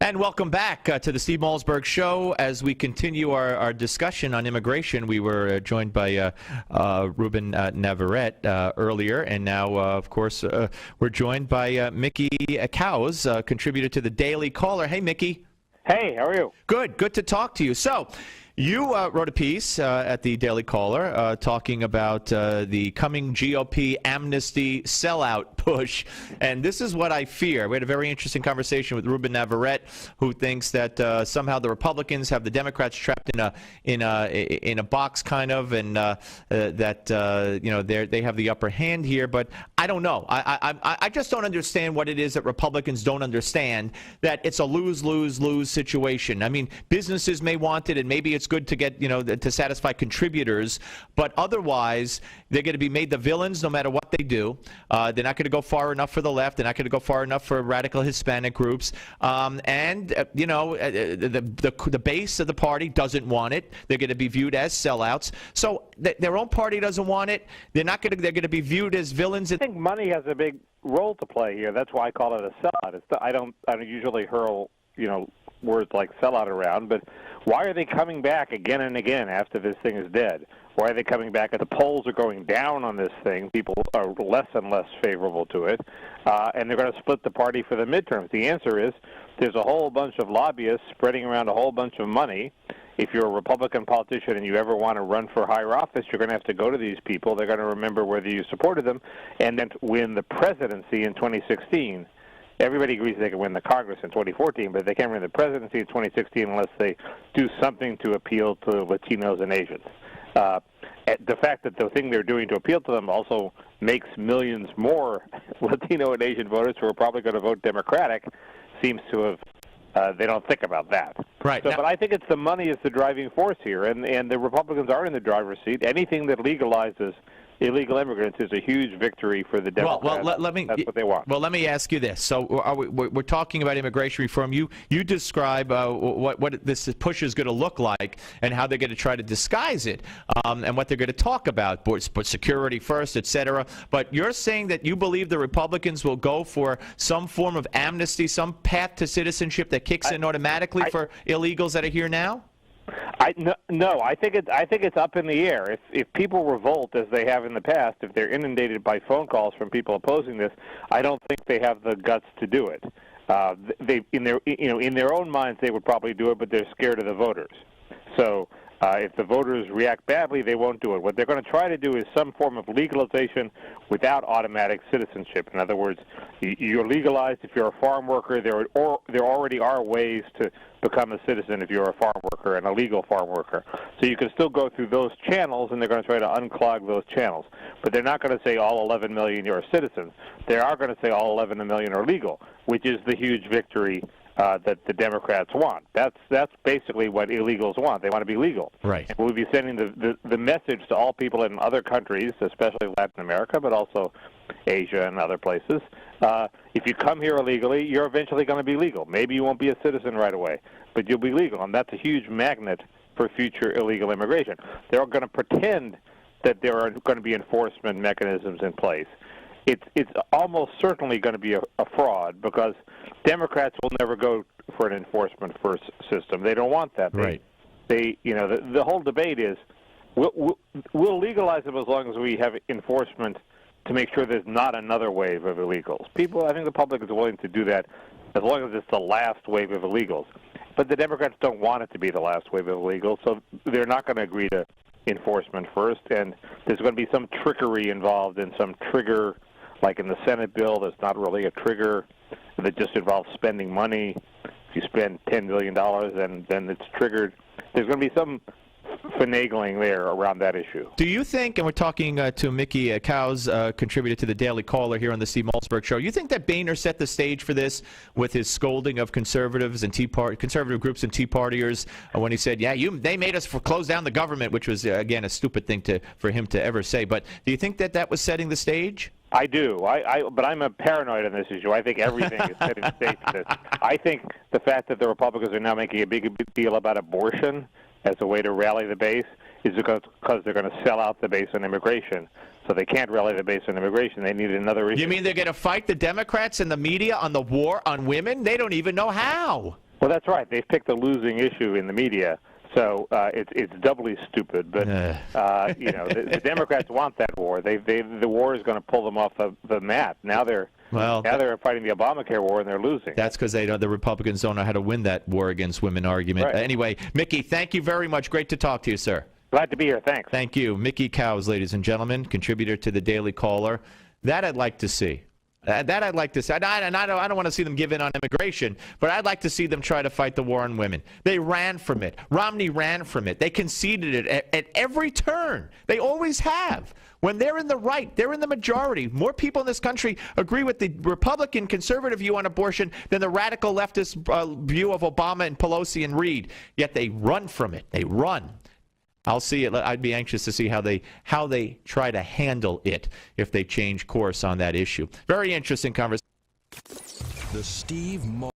And welcome back to the Steve Malzberg Show. As we continue our discussion on immigration, we were joined by Ruben Navarrete earlier, and now, of course, we're joined by Mickey Cowes, contributor to the Daily Caller. Hey, Mickey. Hey, how are you? Good to talk to you. So, you wrote a piece at the Daily Caller talking about the coming GOP amnesty sellout push, and this is what I fear. We had a very interesting conversation with Ruben Navarrete, who thinks that somehow the Republicans have the Democrats trapped in a box, kind of, and that you know they have the upper hand here. But I don't know. I just don't understand what it is that Republicans don't understand. That it's a lose-lose-lose situation. I mean, businesses may want it, and maybe it's good to get, to satisfy contributors, but otherwise they're going to be made the villains no matter what they do. They're not going to go far enough for the left. They're not going to go far enough for radical Hispanic groups. The base of the party doesn't want it. They're going to be viewed as sellouts. So their own party doesn't want it. They're going to be viewed as villains. I think money has a big role to play here. That's why I call it a sellout. I don't usually hurl words like sellout around, but why are they coming back again and again after this thing is dead? Why are they coming back? The polls are going down on this thing. People are less and less favorable to it, and they're going to split the party for the midterms. The answer is there's a whole bunch of lobbyists spreading around a whole bunch of money. If you're a Republican politician and you ever want to run for higher office, you're going to have to go to these people. They're going to remember whether you supported them, and then win the presidency in 2016. Everybody agrees they can win the Congress in 2014, but they can't win the presidency in 2016 unless they do something to appeal to Latinos and Asians. The fact that the thing they're doing to appeal to them also makes millions more Latino and Asian voters who are probably going to vote Democratic seems to have they don't think about that. Right. So, but I think it's the money is the driving force here, and the Republicans are in the driver's seat. Anything that legalizes illegal immigrants is a huge victory for the Democrats. Well, that's what they want. Well, let me ask you this. So we're talking about immigration reform. You describe what this push is going to look like and how they're going to try to disguise it, and what they're going to talk about, but security first, et cetera. But you're saying that you believe the Republicans will go for some form of amnesty, some path to citizenship that kicks in automatically for illegals that are here now? No, I think it's up in the air. If people revolt as they have in the past, if they're inundated by phone calls from people opposing this, I don't think they have the guts to do it. In their own minds they would probably do it, but they're scared of the voters. So if the voters react badly, they won't do it. What they're going to try to do is some form of legalization without automatic citizenship. In other words, you're legalized if you're a farm worker. There already are ways to become a citizen if you're a farm worker, and a legal farm worker. So you can still go through those channels, and they're going to try to unclog those channels. But they're not going to say all 11 million are citizens. They are going to say all 11 million are legal, which is the huge victory that the Democrats want. That's basically what illegals want. They want to be legal. Right. And we'll be sending the message to all people in other countries, especially Latin America, but also Asia and other places. If you come here illegally, you're eventually going to be legal. Maybe you won't be a citizen right away, but you'll be legal, and that's a huge magnet for future illegal immigration. They're going to pretend that there are going to be enforcement mechanisms in place. It's almost certainly going to be a fraud, because Democrats will never go for an enforcement first system. They don't want that. Right. The whole debate is we'll legalize them as long as we have enforcement to make sure there's not another wave of illegals. I think the public is willing to do that as long as it's the last wave of illegals. But the Democrats don't want it to be the last wave of illegals, so they're not going to agree to enforcement first, and there's going to be some trickery involved in some trigger, like in the Senate bill. That's not really a trigger, that just involves spending money. If you spend $10 billion, then it's triggered. There's going to be some finagling there around that issue. Do you think, and we're talking to Mickey Cowes, contributor to the Daily Caller here on the Steve Malzberg Show, you think that Boehner set the stage for this with his scolding of conservatives and conservative groups and Tea Partiers when he said, they made us close down the government, which was, again, a stupid thing for him to ever say. But do you think that was setting the stage? I do, but I'm a paranoid on this issue. I think everything is setting the stage for this. I think the fact that the Republicans are now making a big deal about abortion as a way to rally the base is because they're going to sell out the base on immigration. So they can't rally the base on immigration. They need another issue. You mean they're going to fight the Democrats and the media on the war on women? They don't even know how. Well, that's right. They've picked a losing issue in the media, so it's doubly stupid. But the Democrats want that war. The war is going to pull them off the mat. Now they're fighting the Obamacare war, and they're losing. That's because the Republicans don't know how to win that war against women argument. Right. Anyway, Mickey, thank you very much. Great to talk to you, sir. Glad to be here. Thanks. Thank you. Mickey Cowes, ladies and gentlemen, contributor to the Daily Caller. That I'd like to see. That I'd like to see. I don't want to see them give in on immigration, but I'd like to see them try to fight the war on women. They ran from it. Romney ran from it. They conceded it at every turn. They always have. When they're in the right, they're in the majority. More people in this country agree with the Republican conservative view on abortion than the radical leftist view of Obama and Pelosi and Reid. Yet they run from it. They run. I'll see it. I'd be anxious to see how they try to handle it if they change course on that issue. Very interesting conversation. The Steve